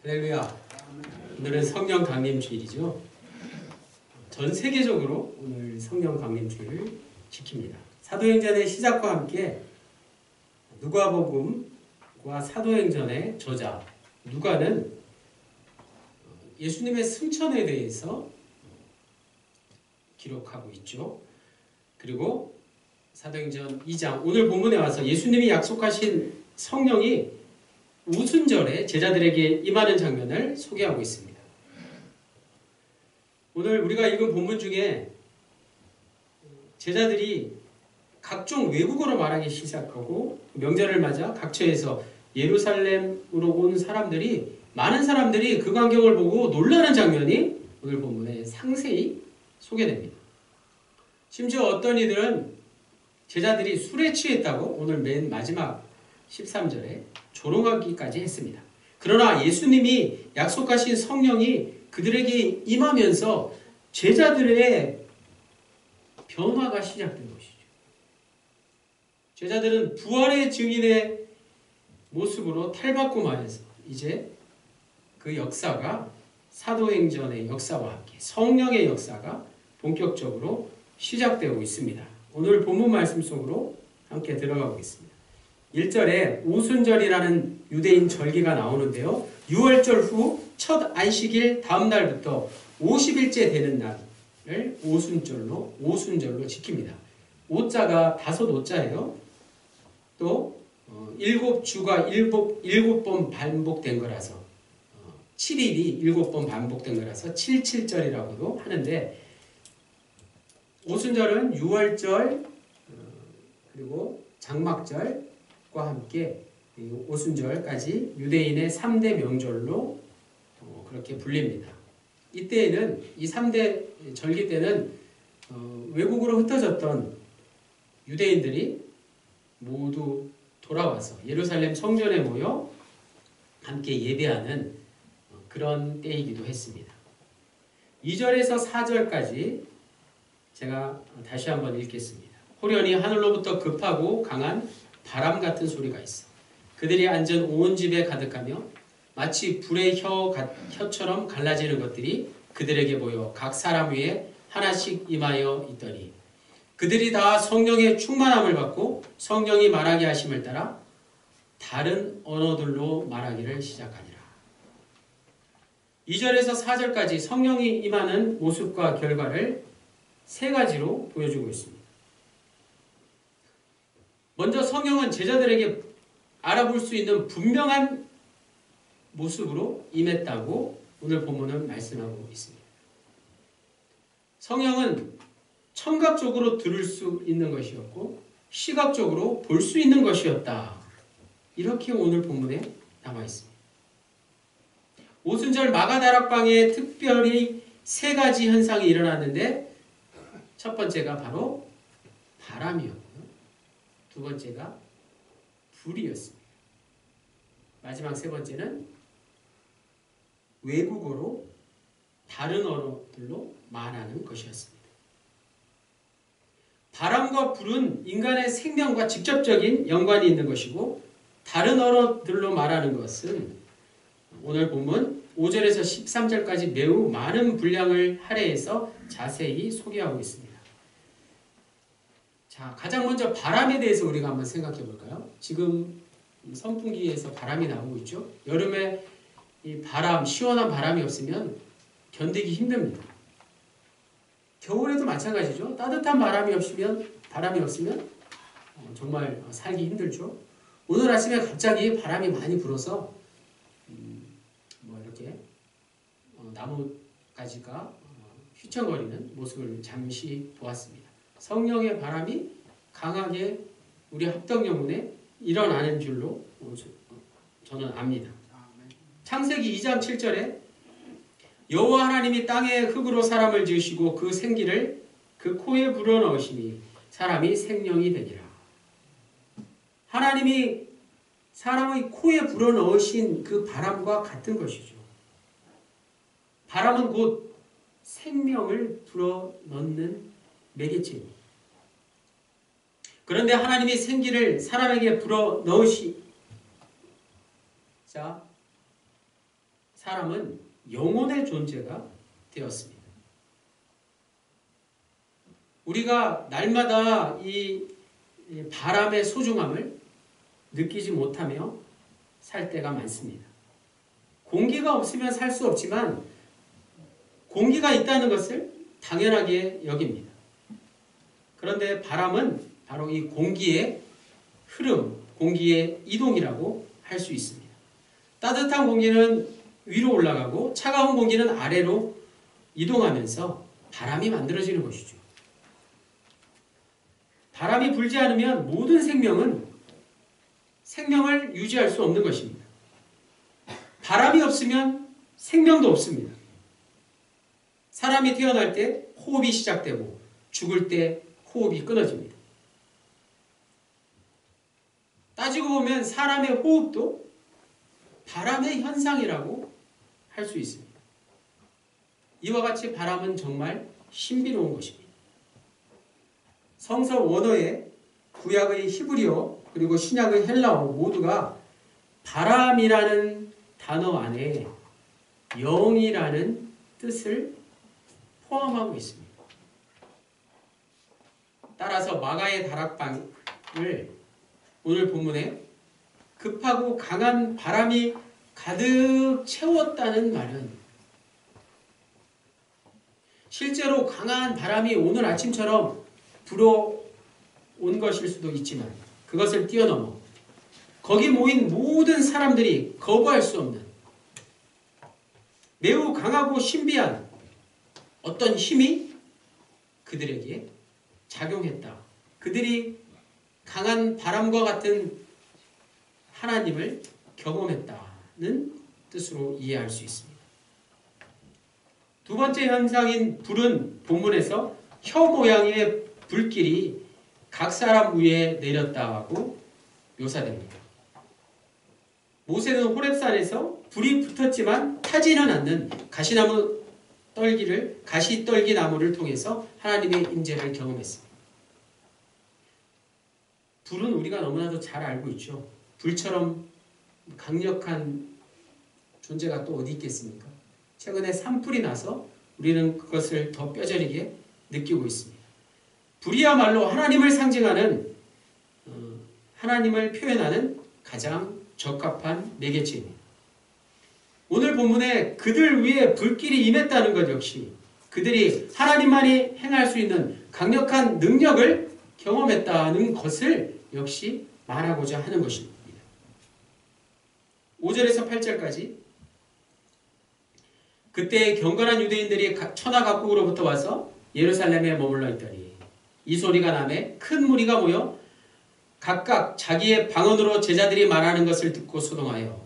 할렐루야. 오늘은 성령 강림 주일이죠. 전 세계적으로 오늘 성령 강림 주일을 지킵니다. 사도행전의 시작과 함께 누가복음과 사도행전의 저자 누가는 예수님의 승천에 대해서 기록하고 있죠. 그리고 사도행전 2장 오늘 본문에 와서 예수님이 약속하신 성령이 오순절에 제자들에게 임하는 장면을 소개하고 있습니다. 오늘 우리가 읽은 본문 중에 제자들이 각종 외국어로 말하기 시작하고 명절을 맞아 각처에서 예루살렘으로 온 사람들이 많은 사람들이 그 광경을 보고 놀라는 장면이 오늘 본문에 상세히 소개됩니다. 심지어 어떤 이들은 제자들이 술에 취했다고 오늘 맨 마지막 13절에 조롱하기까지 했습니다. 그러나 예수님이 약속하신 성령이 그들에게 임하면서 제자들의 변화가 시작된 것이죠. 제자들은 부활의 증인의 모습으로 탈바꿈하여서 이제 그 역사가 사도행전의 역사와 함께 성령의 역사가 본격적으로 시작되고 있습니다. 오늘 본문 말씀 속으로 함께 들어가 보겠습니다. 1절에 오순절이라는 유대인 절기가 나오는데요. 6월절 후 첫 안식일 다음 날부터 50일째 되는 날을 오순절로 지킵니다. 오자가 5오자예요. 또 7주가 7번 반복된 거라서 7일이 7번 반복된 거라서 77절이라고도 하는데 오순절은 6월절 그리고 장막절과 함께 오순절까지 유대인의 3대 명절로 그렇게 불립니다. 이때에는 이 3대 절기 때는 외국으로 흩어졌던 유대인들이 모두 돌아와서 예루살렘 성전에 모여 함께 예배하는 그런 때이기도 했습니다. 2절에서 4절까지 제가 다시 한번 읽겠습니다. 호련히 하늘로부터 급하고 강한 바람 같은 소리가 있어 그들이 앉은 온 집에 가득하며 마치 불의 혀처럼 갈라지는 것들이 그들에게 보여 각 사람 위에 하나씩 임하여 있더니 그들이 다 성령의 충만함을 받고 성령이 말하게 하심을 따라 다른 언어들로 말하기를 시작하니라. 2절에서 4절까지 성령이 임하는 모습과 결과를 3가지로 보여주고 있습니다. 먼저 성령은 제자들에게 알아볼 수 있는 분명한 모습으로 임했다고 오늘 본문은 말씀하고 있습니다. 성령은 청각적으로 들을 수 있는 것이었고 시각적으로 볼 수 있는 것이었다. 이렇게 오늘 본문에 나와 있습니다. 오순절 마가다락방에 특별히 3가지 현상이 일어났는데 첫 번째가 바로 바람이었고요. 두 번째가 불이었습니다. 마지막 3번째는 외국어로 다른 언어들로 말하는 것이었습니다. 바람과 불은 인간의 생명과 직접적인 연관이 있는 것이고 다른 언어들로 말하는 것은 오늘 본문 5절에서 13절까지 매우 많은 분량을 할애해서 자세히 소개하고 있습니다. 자, 가장 먼저 바람에 대해서 우리가 한번 생각해 볼까요? 지금 선풍기에서 바람이 나오고 있죠. 여름에 이 바람, 시원한 바람이 없으면 견디기 힘듭니다. 겨울에도 마찬가지죠. 따뜻한 바람이 없으면 정말 살기 힘들죠. 오늘 아침에 갑자기 바람이 많이 불어서 이렇게 나뭇가지가 휘청거리는 모습을 잠시 보았습니다. 성령의 바람이 강하게 우리 합덕영혼에 일어나는 줄로 저는 압니다. 창세기 2장 7절에 여호와 하나님이 땅의 흙으로 사람을 지으시고 그 생기를 그 코에 불어넣으시니 사람이 생명이 되니라. 하나님이 사람의 코에 불어넣으신 그 바람과 같은 것이죠. 바람은 곧 생명을 불어넣는 매개체입니다. 그런데 하나님이 생기를 사람에게 불어넣으시자 사람은 영혼의 존재가 되었습니다. 우리가 날마다 이 바람의 소중함을 느끼지 못하며 살 때가 많습니다. 공기가 없으면 살 수 없지만 공기가 있다는 것을 당연하게 여깁니다. 그런데 바람은 바로 이 공기의 흐름, 공기의 이동이라고 할 수 있습니다. 따뜻한 공기는 위로 올라가고 차가운 공기는 아래로 이동하면서 바람이 만들어지는 것이죠. 바람이 불지 않으면 모든 생명을 유지할 수 없는 것입니다. 바람이 없으면 생명도 없습니다. 사람이 태어날 때 호흡이 시작되고 죽을 때 호흡이 끊어집니다. 따지고 보면 사람의 호흡도 바람의 현상이라고 할 수 있습니다. 이와 같이 바람은 정말 신비로운 것입니다. 성서 원어의 구약의 히브리어 그리고 신약의 헬라어 모두가 바람이라는 단어 안에 영이라는 뜻을 포함하고 있습니다. 따라서 마가의 다락방을 오늘 본문에 급하고 강한 바람이 가득 채웠다는 말은 실제로 강한 바람이 오늘 아침처럼 불어온 것일 수도 있지만 그것을 뛰어넘어 거기 모인 모든 사람들이 거부할 수 없는 매우 강하고 신비한 어떤 힘이 그들에게 작용했다. 그들이 강한 바람과 같은 하나님을 경험했다는 뜻으로 이해할 수 있습니다. 두 번째 현상인 불은 본문에서 혀 모양의 불길이 각 사람 위에 내렸다고 묘사됩니다. 모세는 호렙산에서 불이 붙었지만 타지는 않는 가시떨기 나무를 통해서 하나님의 임재를 경험했습니다. 불은 우리가 너무나도 잘 알고 있죠. 불처럼 강력한 존재가 또 어디 있겠습니까? 최근에 산불이 나서 우리는 그것을 더 뼈저리게 느끼고 있습니다. 불이야말로 하나님을 상징하는 하나님을 표현하는 가장 적합한 매개체입니다. 오늘 본문에 그들 위에 불길이 임했다는 것 역시 그들이 하나님만이 행할 수 있는 강력한 능력을 경험했다는 것을 역시 말하고자 하는 것입니다. 5절에서 8절까지 그때 경건한 유대인들이 천하 각국으로부터 와서 예루살렘에 머물러 있더니 이 소리가 나매 큰 무리가 모여 각각 자기의 방언으로 제자들이 말하는 것을 듣고 소동하여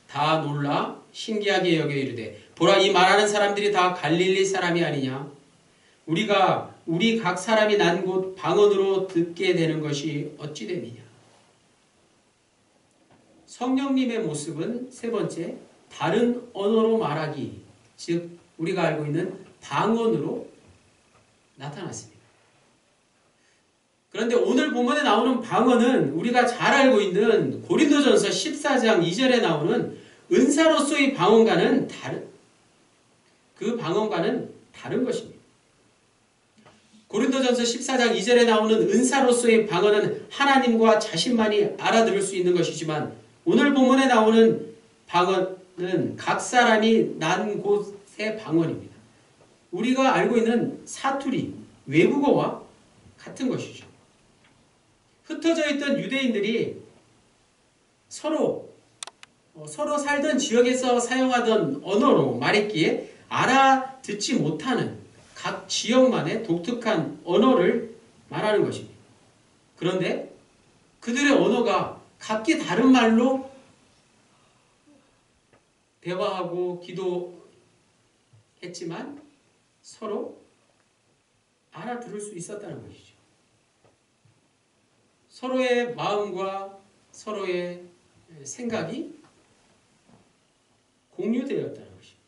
다 놀라 신기하게 여겨 이르되 보라 이 말하는 사람들이 다 갈릴리 사람이 아니냐 우리가 우리 각 사람이 난 곳 방언으로 듣게 되는 것이 어찌 됨이냐. 성령님의 모습은 세 번째 다른 언어로 말하기 즉 우리가 알고 있는 방언으로 나타났습니다. 그런데 오늘 본문에 나오는 방언은 우리가 잘 알고 있는 고린도전서 14장 2절에 나오는 은사로서의 방언과는 다른 것입니다. 고린도전서 14장 2절에 나오는 은사로서의 방언은 하나님과 자신만이 알아들을 수 있는 것이지만 오늘 본문에 나오는 방언은 각 사람이 난 곳의 방언입니다. 우리가 알고 있는 사투리, 외국어와 같은 것이죠. 흩어져 있던 유대인들이 서로 살던 지역에서 사용하던 언어로 말했기에 알아듣지 못하는 각 지역만의 독특한 언어를 말하는 것입니다. 그런데 그들의 언어가 각기 다른 말로 대화하고 기도했지만 서로 알아들을 수 있었다는 것이죠. 서로의 마음과 서로의 생각이 공유되었다는 것입니다.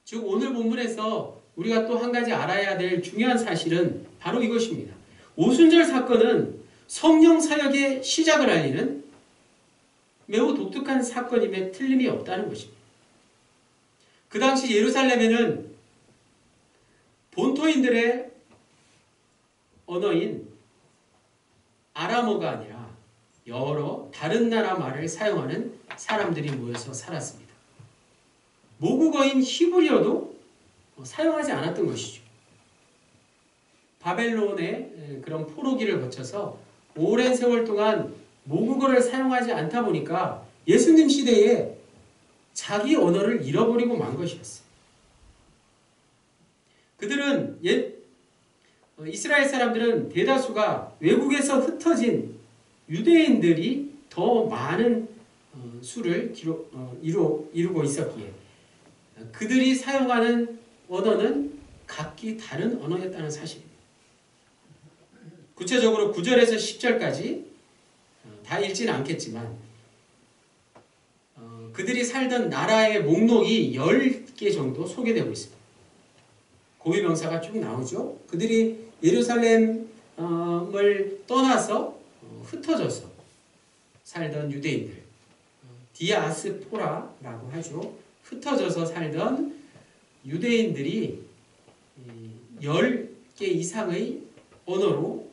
즉 오늘 본문에서 우리가 또 한 가지 알아야 될 중요한 사실은 바로 이것입니다. 오순절 사건은 성령 사역의 시작을 알리는 매우 독특한 사건임에 틀림이 없다는 것입니다. 그 당시 예루살렘에는 본토인들의 언어인 아람어가 아니라 여러 다른 나라 말을 사용하는 사람들이 모여서 살았습니다. 모국어인 히브리어도 사용하지 않았던 것이죠. 바벨론의 그런 포로기를 거쳐서 오랜 세월 동안 모국어를 사용하지 않다 보니까 예수님 시대에 자기 언어를 잃어버리고 만 것이었어요. 그들은 이스라엘 사람들은 대다수가 외국에서 흩어진 유대인들이 더 많은 수를 이루고 있었기에 그들이 사용하는 언어는 각기 다른 언어였다는 사실입니다. 구체적으로 9절에서 10절까지 다 읽지는 않겠지만 그들이 살던 나라의 목록이 10개 정도 소개되고 있습니다. 고유명사가 쭉 나오죠. 그들이 예루살렘을 떠나서 흩어져서 살던 유대인들, 디아스포라라고 하죠. 흩어져서 살던 유대인들이 10개 이상의 언어로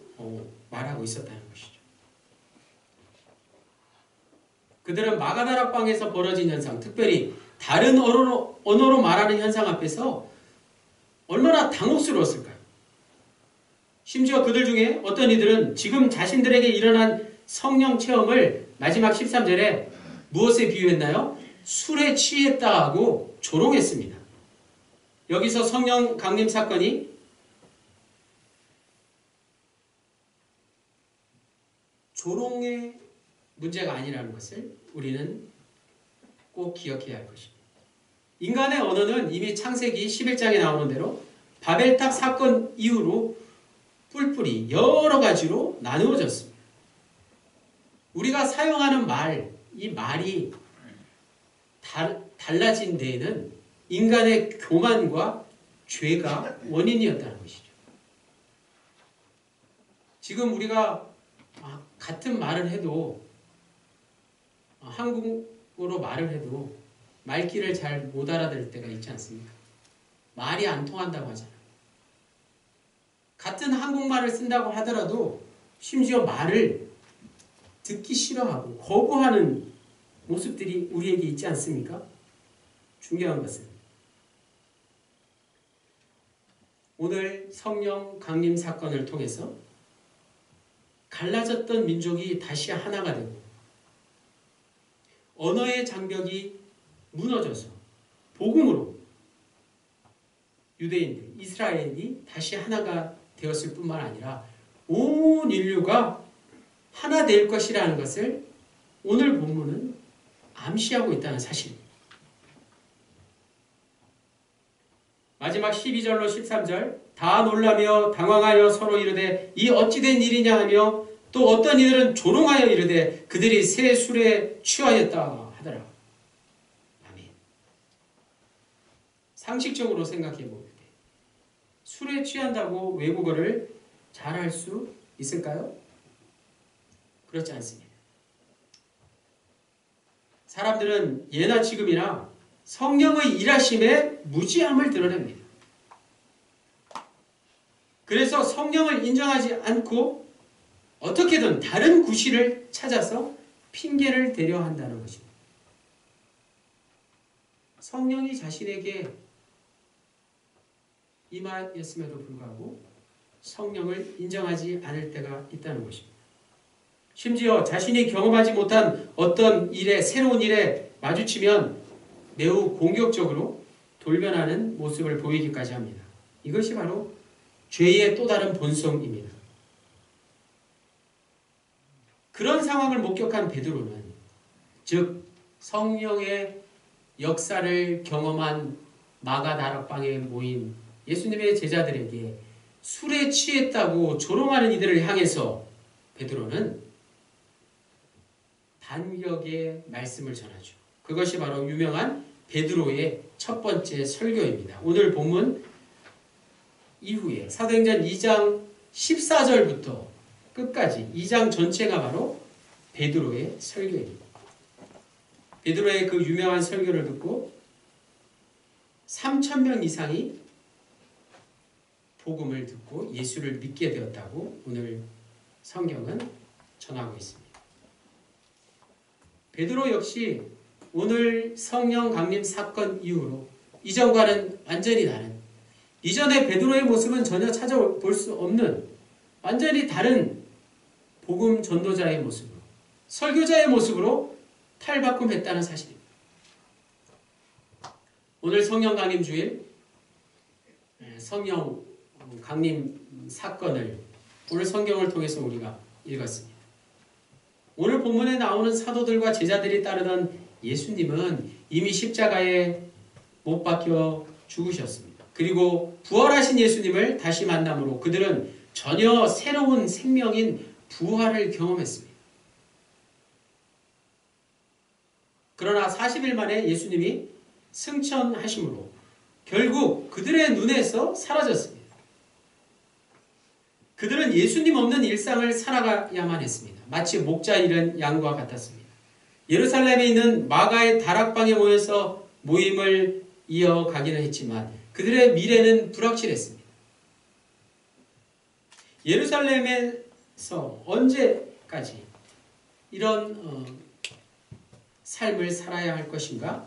말하고 있었다는 것이죠. 그들은 마가다락방에서 벌어진 현상, 특별히 다른 언어로 말하는 현상 앞에서 얼마나 당혹스러웠을까요? 심지어 그들 중에 어떤 이들은 지금 자신들에게 일어난 성령 체험을 마지막 13절에 무엇에 비유했나요? 술에 취했다고 조롱했습니다. 여기서 성령 강림 사건이 조롱의 문제가 아니라는 것을 우리는 꼭 기억해야 할 것입니다. 인간의 언어는 이미 창세기 11장에 나오는 대로 바벨탑 사건 이후로 뿔뿔이 여러 가지로 나누어졌습니다. 우리가 사용하는 말, 이 말이 달라진 데에는 인간의 교만과 죄가 원인이었다는 것이죠. 지금 우리가 같은 말을 해도 한국어로 말을 해도 말귀를 잘 못 알아들을 때가 있지 않습니까? 말이 안 통한다고 하잖아요. 같은 한국말을 쓴다고 하더라도 심지어 말을 듣기 싫어하고 거부하는 모습들이 우리에게 있지 않습니까? 중요한 것은 오늘 성령 강림 사건을 통해서 갈라졌던 민족이 다시 하나가 되고 언어의 장벽이 무너져서 복음으로 유대인들, 이스라엘이 다시 하나가 되었을 뿐만 아니라 온 인류가 하나 될 것이라는 것을 오늘 본문은 암시하고 있다는 사실입니다. 마지막 12절로 13절 다 놀라며 당황하여 서로 이르되 이 어찌된 일이냐 하며 또 어떤 이들은 조롱하여 이르되 그들이 새 술에 취하였다 하더라. 아멘. 상식적으로 생각해 볼 때 술에 취한다고 외국어를 잘할 수 있을까요? 그렇지 않습니다. 사람들은 예나 지금이나 성령의 일하심에 무지함을 드러냅니다. 그래서 성령을 인정하지 않고 어떻게든 다른 구실을 찾아서 핑계를 대려 한다는 것입니다. 성령이 자신에게 임하였음에도 불구하고 성령을 인정하지 않을 때가 있다는 것입니다. 심지어 자신이 경험하지 못한 어떤 일에, 새로운 일에 마주치면 매우 공격적으로 돌변하는 모습을 보이기까지 합니다. 이것이 바로 죄의 또 다른 본성입니다. 그런 상황을 목격한 베드로는 즉 성령의 역사를 경험한 마가다락방에 모인 예수님의 제자들에게 술에 취했다고 조롱하는 이들을 향해서 베드로는 반격의 말씀을 전하죠. 그것이 바로 유명한 베드로의 첫 번째 설교입니다. 오늘 본문 이후에 사도행전 2장 14절부터 끝까지 2장 전체가 바로 베드로의 설교입니다. 베드로의 그 유명한 설교를 듣고 3,000명 이상이 복음을 듣고 예수를 믿게 되었다고 오늘 성경은 전하고 있습니다. 베드로 역시 오늘 성령 강림 사건 이후로 이전과는 완전히 다른, 이전의 베드로의 모습은 전혀 찾아볼 수 없는 완전히 다른 복음 전도자의 모습으로, 설교자의 모습으로 탈바꿈했다는 사실입니다. 오늘 성령 강림 주일, 성령 강림 사건을 오늘 성경을 통해서 우리가 읽었습니다. 오늘 본문에 나오는 사도들과 제자들이 따르던 예수님은 이미 십자가에 못 박혀 죽으셨습니다. 그리고 부활하신 예수님을 다시 만남으로 그들은 전혀 새로운 생명인 부활을 경험했습니다. 그러나 40일 만에 예수님이 승천하심으로 결국 그들의 눈에서 사라졌습니다. 그들은 예수님 없는 일상을 살아가야만 했습니다. 마치 목자 잃은 양과 같았습니다. 예루살렘에 있는 마가의 다락방에 모여서 모임을 이어가기는 했지만 그들의 미래는 불확실했습니다. 예루살렘에서 언제까지 이런 삶을 살아야 할 것인가?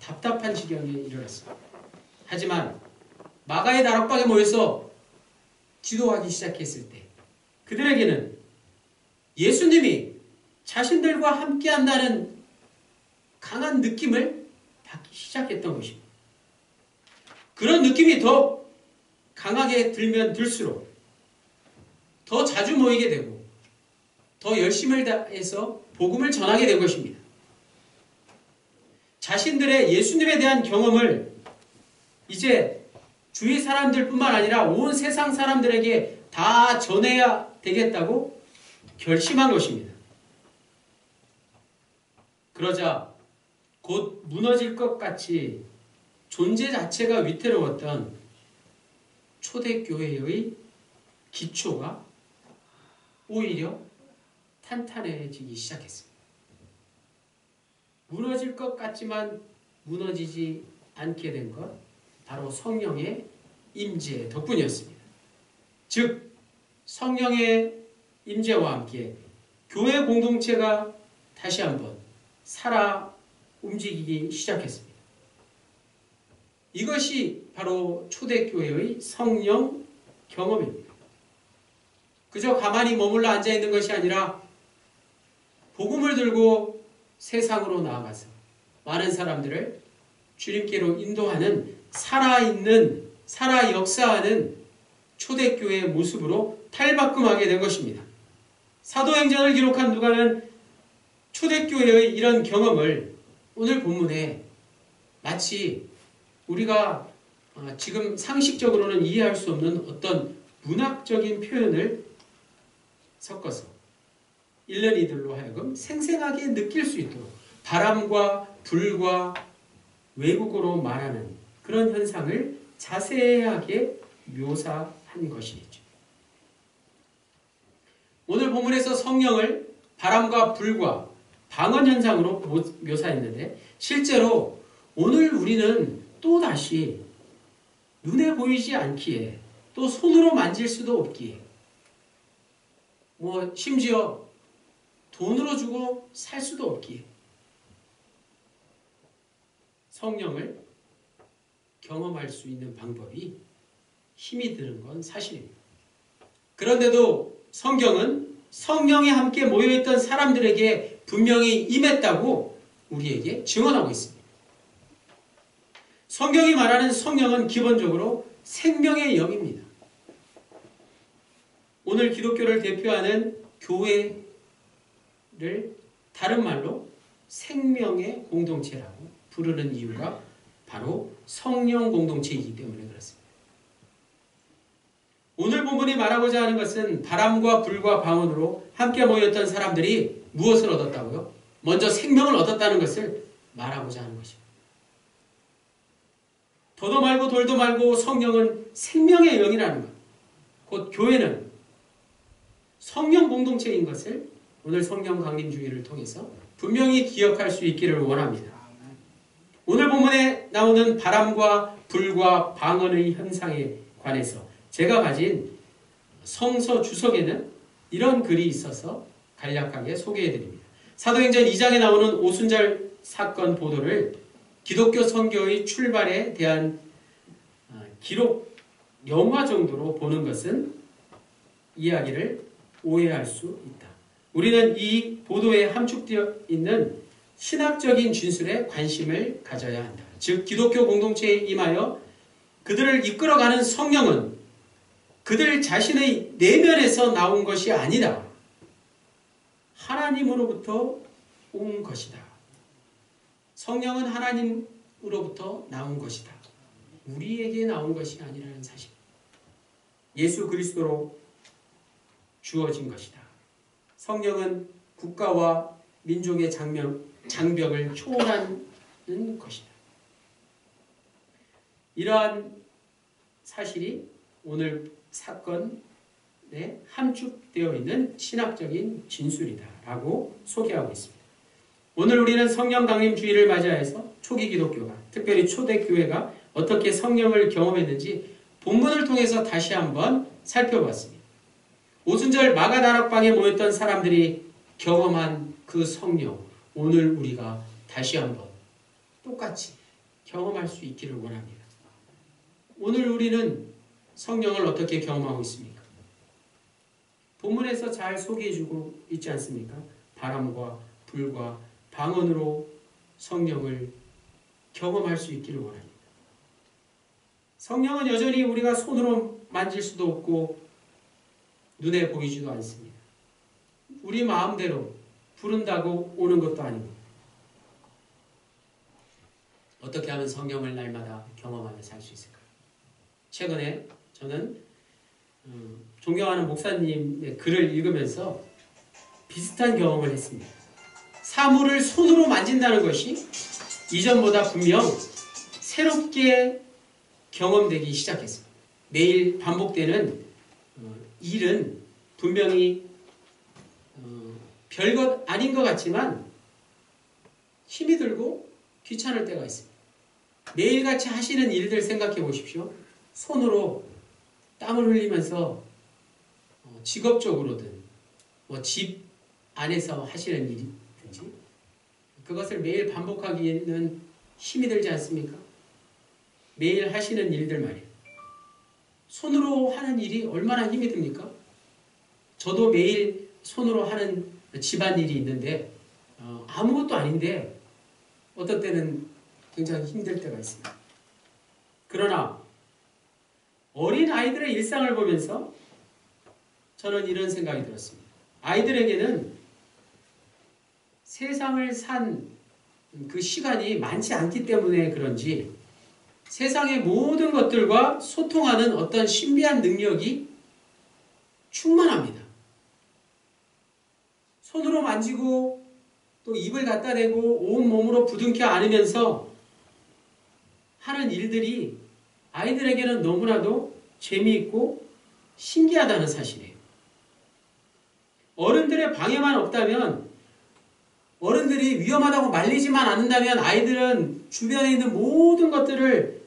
답답한 지경에 이르렀습니다. 하지만 마가의 다락방에 모여서 기도하기 시작했을 때 그들에게는 예수님이 자신들과 함께한다는 강한 느낌을 받기 시작했던 것입니다. 그런 느낌이 더 강하게 들면 들수록 더 자주 모이게 되고 더 열심을 다해서 복음을 전하게 된 것입니다. 자신들의 예수님에 대한 경험을 이제 주위 사람들뿐만 아니라 온 세상 사람들에게 다 전해야 되겠다고 결심한 것입니다. 그러자 곧 무너질 것 같이 존재 자체가 위태로웠던 초대교회의 기초가 오히려 탄탄해지기 시작했습니다. 무너질 것 같지만 무너지지 않게 된 것, 바로 성령의 임재 덕분이었습니다. 즉 성령의 임재와 함께 교회 공동체가 다시 한번 살아 움직이기 시작했습니다. 이것이 바로 초대교회의 성령 경험입니다. 그저 가만히 머물러 앉아있는 것이 아니라 복음을 들고 세상으로 나아가서 많은 사람들을 주님께로 인도하는 살아있는, 살아 역사하는 초대교회의 모습으로 탈바꿈하게 된 것입니다. 사도행전을 기록한 누가는 초대교회의 이런 경험을 오늘 본문에 마치 우리가 지금 상식적으로는 이해할 수 없는 어떤 문학적인 표현을 섞어서 읽는 이들로 하여금 생생하게 느낄 수 있도록 바람과 불과 외국어로 말하는 그런 현상을 자세하게 묘사한 것이겠죠. 오늘 본문에서 성령을 바람과 불과 방언 현상으로 묘사했는데 실제로 오늘 우리는 또다시 눈에 보이지 않기에 또 손으로 만질 수도 없기에 심지어 돈으로 주고 살 수도 없기에 성령을 경험할 수 있는 방법이 힘이 드는 건 사실입니다. 그런데도 성경은 성령이 함께 모여있던 사람들에게 분명히 임했다고 우리에게 증언하고 있습니다. 성경이 말하는 성령은 기본적으로 생명의 영입니다. 오늘 기독교를 대표하는 교회를 다른 말로 생명의 공동체라고 부르는 이유가 바로 성령 공동체이기 때문에 그렇습니다. 오늘 본문이 말하고자 하는 것은 바람과 불과 방언으로 함께 모였던 사람들이 무엇을 얻었다고요? 먼저 생명을 얻었다는 것을 말하고자 하는 것입니다. 더도 말고 돌도 말고 성령은 생명의 영이라는 것, 곧 교회는 성령 공동체인 것을 오늘 성령 강림 주의를 통해서 분명히 기억할 수 있기를 원합니다. 오늘 오늘 본문에 나오는 바람과 불과 방언의 현상에 관해서 제가 가진 성서 주석에는 이런 글이 있어서 간략하게 소개해드립니다. 사도행전 2장에 나오는 오순절 사건 보도를 기독교 선교의 출발에 대한 기록 영화 정도로 보는 것은 이야기를 오해할 수 있다. 우리는 이 보도에 함축되어 있는 신학적인 진술에 관심을 가져야 한다. 즉 기독교 공동체에 임하여 그들을 이끌어가는 성령은 그들 자신의 내면에서 나온 것이 아니다. 하나님으로부터 온 것이다. 성령은 하나님으로부터 나온 것이다. 우리에게 나온 것이 아니라는 사실. 예수 그리스도로 주어진 것이다. 성령은 국가와 민족의 장벽을 초월하는 것이다. 이러한 사실이 오늘 사건에 함축되어 있는 신학적인 진술이다 라고 소개하고 있습니다. 오늘 우리는 성령 강림 주일을 맞이해서 초기 기독교가, 특별히 초대교회가 어떻게 성령을 경험했는지 본문을 통해서 다시 한번 살펴봤습니다. 오순절 마가다락방에 모였던 사람들이 경험한 그 성령, 오늘 우리가 다시 한번 똑같이 경험할 수 있기를 원합니다. 오늘 우리는 성령을 어떻게 경험하고 있습니까? 본문에서 잘 소개해주고 있지 않습니까? 바람과 불과 방언으로 성령을 경험할 수 있기를 원합니다. 성령은 여전히 우리가 손으로 만질 수도 없고 눈에 보이지도 않습니다. 우리 마음대로 부른다고 오는 것도 아니고 어떻게 하면 성령을 날마다 경험하며 살 수 있을까요? 최근에 저는 존경하는 목사님의 글을 읽으면서 비슷한 경험을 했습니다. 사물을 손으로 만진다는 것이 이전보다 분명 새롭게 경험되기 시작했습니다. 매일 반복되는 일은 분명히 별것 아닌 것 같지만 힘이 들고 귀찮을 때가 있습니다. 매일같이 하시는 일들 생각해 보십시오. 손으로 땀을 흘리면서 직업적으로든 집 안에서 하시는 일이든지 그것을 매일 반복하기에는 힘이 들지 않습니까? 매일 하시는 일들 말이에요. 손으로 하는 일이 얼마나 힘이 듭니까? 저도 매일 손으로 하는 집안일이 있는데 아무것도 아닌데 어떤 때는 굉장히 힘들 때가 있습니다. 그러나 어린 아이들의 일상을 보면서 저는 이런 생각이 들었습니다. 아이들에게는 세상을 산 그 시간이 많지 않기 때문에 그런지 세상의 모든 것들과 소통하는 어떤 신비한 능력이 충만합니다. 손으로 만지고 또 입을 갖다 대고 온몸으로 부둥켜 안으면서 하는 일들이 아이들에게는 너무나도 재미있고 신기하다는 사실이에요. 어른들의 방해만 없다면, 어른들이 위험하다고 말리지만 않는다면 아이들은 주변에 있는 모든 것들을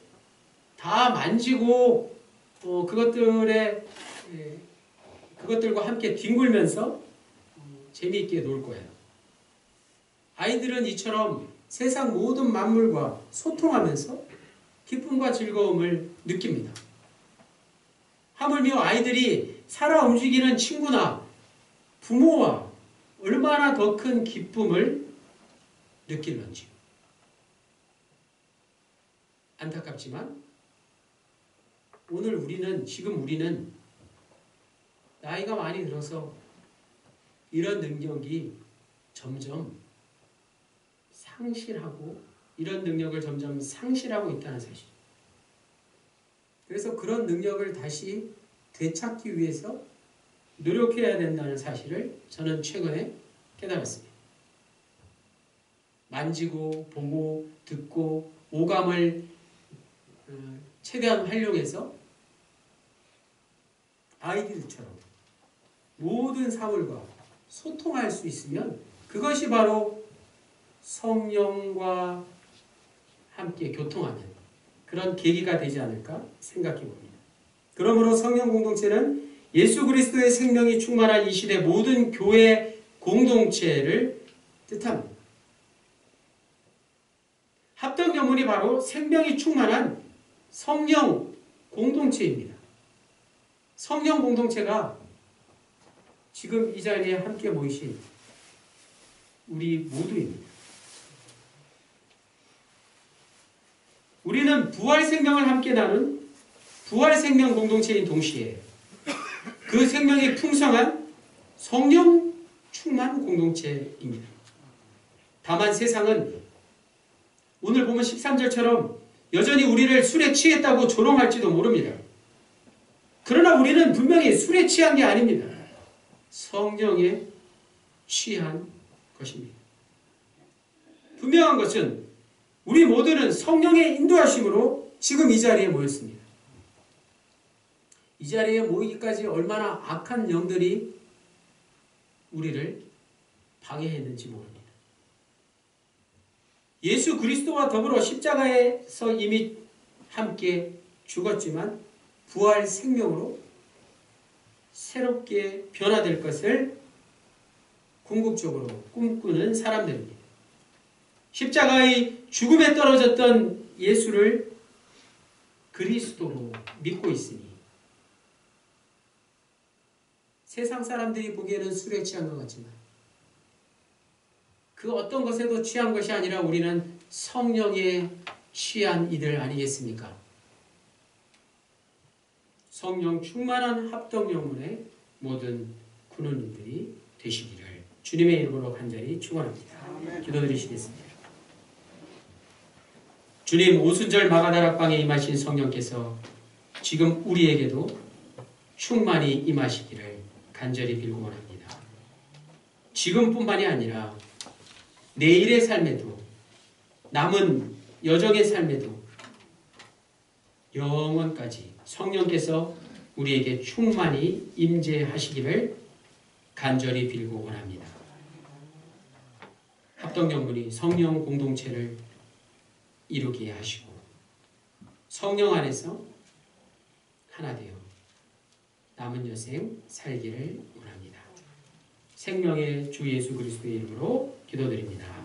다 만지고 그것들과 함께 뒹굴면서 재미있게 놀 거예요. 아이들은 이처럼 세상 모든 만물과 소통하면서 기쁨과 즐거움을 느낍니다. 하물며 아이들이 살아 움직이는 친구나 부모와 얼마나 더 큰 기쁨을 느낄런지. 안타깝지만 지금 우리는 나이가 많이 들어서 이런 능력이 점점 이런 능력을 점점 상실하고 있다는 사실. 그래서 그런 능력을 다시 되찾기 위해서 노력해야 된다는 사실을 저는 최근에 깨달았습니다. 만지고 보고 듣고 오감을 최대한 활용해서 아이들처럼 모든 사물과 소통할 수 있으면 그것이 바로 성령과 함께 교통하는 그런 계기가 되지 않을까 생각해 봅니다. 그러므로 성령 공동체는 예수 그리스도의 생명이 충만한 이 시대 모든 교회 공동체를 뜻합니다. 합덕연문이 바로 생명이 충만한 성령 공동체입니다. 성령 공동체가 지금 이 자리에 함께 모이신 우리 모두입니다. 우리는 부활 생명을 함께 나눈 부활 생명 공동체인 동시에 그 생명이 풍성한 성령 충만 공동체입니다. 다만 세상은 오늘 보면 13절처럼 여전히 우리를 술에 취했다고 조롱할지도 모릅니다. 그러나 우리는 분명히 술에 취한 게 아닙니다. 성령에 취한 것입니다. 분명한 것은 우리 모두는 성령의 인도하심으로 지금 이 자리에 모였습니다. 이 자리에 모이기까지 얼마나 악한 영들이 우리를 방해했는지 모릅니다. 예수 그리스도와 더불어 십자가에서 이미 함께 죽었지만 부활 생명으로 새롭게 변화될 것을 궁극적으로 꿈꾸는 사람들입니다. 십자가의 죽음에 떨어졌던 예수를 그리스도로 믿고 있으니 세상 사람들이 보기에는 술에 취한 것 같지만 그 어떤 것에도 취한 것이 아니라 우리는 성령에 취한 이들 아니겠습니까? 성령 충만한 합덕영문의 모든 군원님들이 되시기를 주님의 이름으로 간절히 축원합니다. 기도드리시겠습니다. 주님, 오순절 마가다락방에 임하신 성령께서 지금 우리에게도 충만히 임하시기를 간절히 빌고 원합니다. 지금뿐만이 아니라 내일의 삶에도 남은 여정의 삶에도 영원까지 성령께서 우리에게 충만히 임재하시기를 간절히 빌고 원합니다. 합덕연문이 성령 공동체를 이루게 하시고 성령 안에서 하나 되어 남은 여생 살기를 원합니다. 생명의 주 예수 그리스도의 이름으로 기도드립니다.